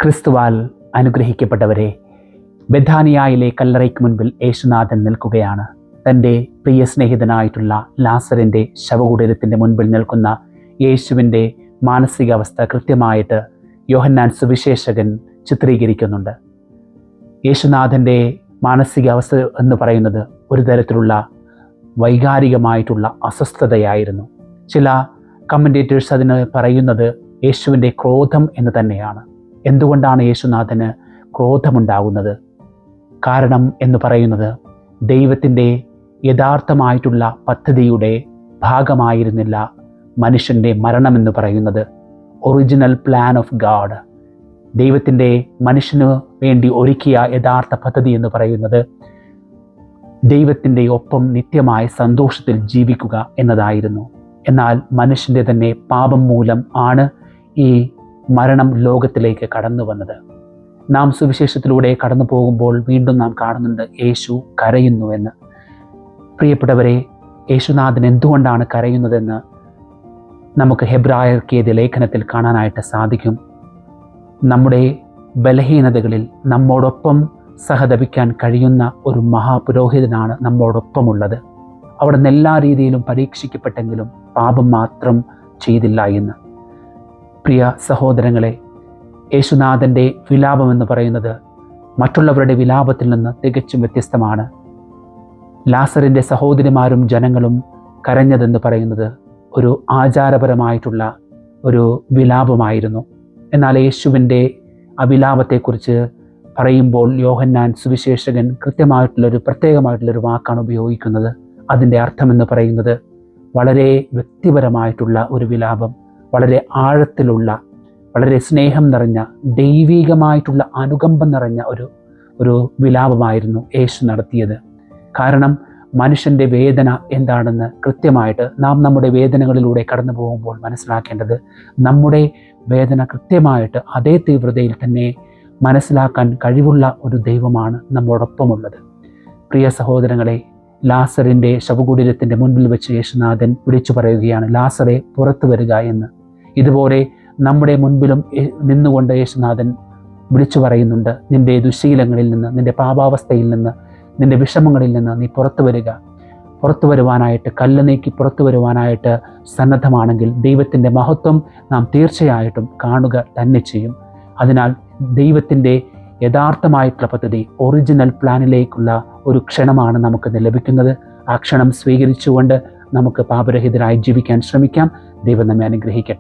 ക്രിസ്തുവാൽ അനുഗ്രഹിക്കപ്പെട്ടവരെ, ബെഥാനിയായിലെ കല്ലറയ്ക്ക് മുൻപിൽ യേശുനാഥൻ നിൽക്കുകയാണ്. തൻ്റെ പ്രിയ സ്നേഹിതനായിട്ടുള്ള ലാസറിൻ്റെ ശവകുടീരത്തിൻ്റെ മുൻപിൽ നിൽക്കുന്ന യേശുവിൻ്റെ മാനസികാവസ്ഥ കൃത്യമായിട്ട് യോഹന്നാൻ സുവിശേഷകൻ ചിത്രീകരിക്കുന്നുണ്ട്. യേശുനാഥൻ്റെ മാനസികാവസ്ഥ എന്ന് പറയുന്നത് ഒരു തരത്തിലുള്ള വൈകാരികമായിട്ടുള്ള അസ്വസ്ഥതയായിരുന്നു. ചില കമൻറ്റേറ്റേഴ്സ് അതിന് പറയുന്നത് യേശുവിൻ്റെ ക്രോധം എന്ന് തന്നെയാണ്. എന്തുകൊണ്ടാണ് യേശുനാഥന് ക്രോധമുണ്ടാകുന്നത്? കാരണം എന്ന് പറയുന്നത് ദൈവത്തിൻ്റെ യഥാർത്ഥമായിട്ടുള്ള പദ്ധതിയുടെ ഭാഗമായിരുന്നില്ല മനുഷ്യൻ്റെ മരണമെന്ന് പറയുന്നത്. ഒറിജിനൽ പ്ലാൻ ഓഫ് ഗാഡ്, ദൈവത്തിൻ്റെ മനുഷ്യന് വേണ്ടി ഒരുക്കിയ യഥാർത്ഥ പദ്ധതി എന്ന് പറയുന്നത് ദൈവത്തിൻ്റെ ഒപ്പം നിത്യമായ സന്തോഷത്തിൽ ജീവിക്കുക എന്നതായിരുന്നു. എന്നാൽ മനുഷ്യൻ്റെ തന്നെ പാപം മൂലം ആണ് ഈ മരണം ലോകത്തിലേക്ക് കടന്നു വന്നത്. നാം സുവിശേഷത്തിലൂടെ കടന്നു പോകുമ്പോൾ വീണ്ടും നാം കാണുന്നുണ്ട് യേശു കരയുന്നു എന്ന്. പ്രിയപ്പെട്ടവരെ, യേശുനാഥൻ എന്തുകൊണ്ടാണ് കരയുന്നതെന്ന് നമുക്ക് ഹെബ്രായർക്ക് എഴുതിയ ലേഖനത്തിൽ കാണാനായിട്ട് സാധിക്കും. നമ്മുടെ ബലഹീനതകളിൽ നമ്മോടൊപ്പം സഹതപിക്കാൻ കഴിയുന്ന ഒരു മഹാപുരോഹിതനാണ് നമ്മോടൊപ്പമുള്ളത്. അവിടെ നിന്ന് എല്ലാ രീതിയിലും പരീക്ഷിക്കപ്പെട്ടെങ്കിലും പാപം മാത്രം ചെയ്തില്ല എന്ന്. പ്രിയ സഹോദരങ്ങളെ, യേശുനാഥൻ്റെ വിലാപം എന്ന് പറയുന്നത് മറ്റുള്ളവരുടെ വിലാപത്തിൽ നിന്ന് തികച്ചും വ്യത്യസ്തമാണ്. ലാസറിൻ്റെ സഹോദരിമാരും ജനങ്ങളും കരഞ്ഞതെന്ന് പറയുന്നത് ഒരു ആചാരപരമായിട്ടുള്ള ഒരു വിലാപമായിരുന്നു. എന്നാൽ യേശുവിൻ്റെ ആ വിലാപത്തെക്കുറിച്ച് പറയുമ്പോൾ യോഹന്നാൻ സുവിശേഷകൻ പ്രത്യേകമായിട്ടുള്ളൊരു വാക്കാണ് ഉപയോഗിക്കുന്നത്. അതിൻ്റെ അർത്ഥമെന്ന് പറയുന്നത് വളരെ വ്യക്തിപരമായിട്ടുള്ള ഒരു വിലാപം, വളരെ ആഴത്തിലുള്ള, വളരെ സ്നേഹം നിറഞ്ഞ, ദൈവികമായിട്ടുള്ള അനുകമ്പം നിറഞ്ഞ ഒരു വിലാപമായിരുന്നു യേശു നടത്തിയത്. കാരണം മനുഷ്യൻ്റെ വേദന എന്താണെന്ന് കൃത്യമായിട്ട് നാം നമ്മുടെ വേദനകളിലൂടെ കടന്നു പോകുമ്പോൾ മനസ്സിലാക്കേണ്ടത്, നമ്മുടെ വേദന കൃത്യമായിട്ട് അതേ തീവ്രതയിൽ തന്നെ മനസ്സിലാക്കാൻ കഴിവുള്ള ഒരു ദൈവമാണ് നമ്മോടൊപ്പമുള്ളത്. പ്രിയ സഹോദരങ്ങളെ, ലാസറിൻ്റെ ശവകുടീരത്തിൻ്റെ മുൻപിൽ വെച്ച് യേശുനാഥൻ വിളിച്ചു പറയുകയാണ്, ലാസറെ പുറത്തു വരിക എന്ന്. ഇതുപോലെ നമ്മുടെ മുൻപിലും നിന്നുകൊണ്ട് യേശുനാഥൻ വിളിച്ചു പറയുന്നുണ്ട്, നിൻ്റെ ദുശീലങ്ങളിൽ നിന്ന്, നിൻ്റെ പാപാവസ്ഥയിൽ നിന്ന്, നിൻ്റെ വിഷമങ്ങളിൽ നിന്ന് നീ പുറത്തു വരുവാനായിട്ട്, കല്ല് നീക്കി പുറത്തു വരുവാനായിട്ട് സന്നദ്ധമാണെങ്കിൽ ദൈവത്തിൻ്റെ മഹത്വം നാം തീർച്ചയായിട്ടും കാണുക തന്നെ ചെയ്യും. അതിനാൽ ദൈവത്തിൻ്റെ യഥാർത്ഥമായിട്ടുള്ള പദ്ധതി, ഒറിജിനൽ പ്ലാനിലേക്കുള്ള ഒരു ക്ഷണമാണ് നമുക്കിന്ന് ലഭിക്കുന്നത്. ആ ക്ഷണം സ്വീകരിച്ചുകൊണ്ട് നമുക്ക് പാപരഹിതരായി ജീവിക്കാൻ ശ്രമിക്കാം. ദൈവം നമ്മെ അനുഗ്രഹിക്കട്ടെ.